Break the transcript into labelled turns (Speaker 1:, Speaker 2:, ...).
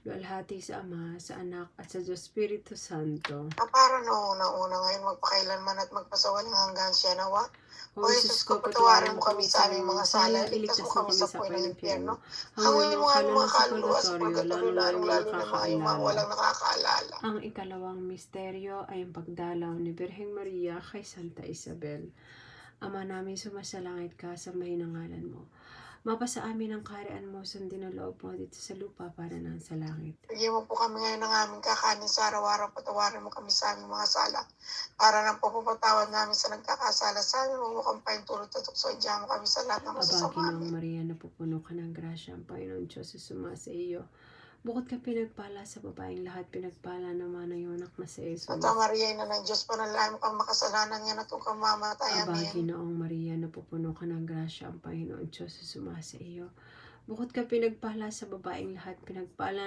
Speaker 1: luwalhati sa Ama, sa Anak, at sa Diyos Espiritu Santo.
Speaker 2: Para noong una ngayon, magpakailanman at magpasawalang hanggan siya nawa.
Speaker 1: O
Speaker 2: O
Speaker 1: Jesus
Speaker 2: Jesus
Speaker 1: ko,
Speaker 2: ko, patawarin mo kami sa aming mga sala,
Speaker 1: iligtas
Speaker 2: iligtas mo
Speaker 1: mo
Speaker 2: kami sa
Speaker 1: apoy
Speaker 2: puwing
Speaker 1: ng
Speaker 2: ng impyerno.
Speaker 1: impyerno.
Speaker 2: Hanguin mo ang aming mga kaluluwa sa
Speaker 1: purgatorio,
Speaker 2: purgatorio, lalong-lalo na mga yung mga walang nakakaalala.
Speaker 1: Ang ikalawang misteryo ay ang pagdalaw ni Birheng Maria kay Santa Isabel. Ama namin sumasalangit ka, sambahin ang ngalan mo. Mapasa amin ang kaharian mo, sundin ang loob mo dito sa lupa para nang sa langit.
Speaker 2: Bigyan mo po kami ngayon ng aming kakanin sa araw-araw, patawarin mo kami sa aming mga sala. Para ng pagpapatawad namin sa nagkakasala sa amin, huwag mo kami paintulot at tuksoidyahan mo kami sa lahat ng
Speaker 1: Aba,
Speaker 2: masasama.
Speaker 1: Ginoong Maria, napupuno ka ng grasya, ang Panginoon Diyos sumama sa iyo. Bukod ka pinagpala sa babaeng lahat, pinagpala naman ang iyong anak na si Jesus.
Speaker 2: Santa Maria, Ina ng Diyos, panalangin mo kang makasalanan niya na itong kamamatay.
Speaker 1: Aba,
Speaker 2: Amen.
Speaker 1: Ginoong Maria, napupuno ka ng grasya, ang Panginoon Diyos sumama sa iyo. Bukod ka pinagpala sa babaeng lahat, pinagpala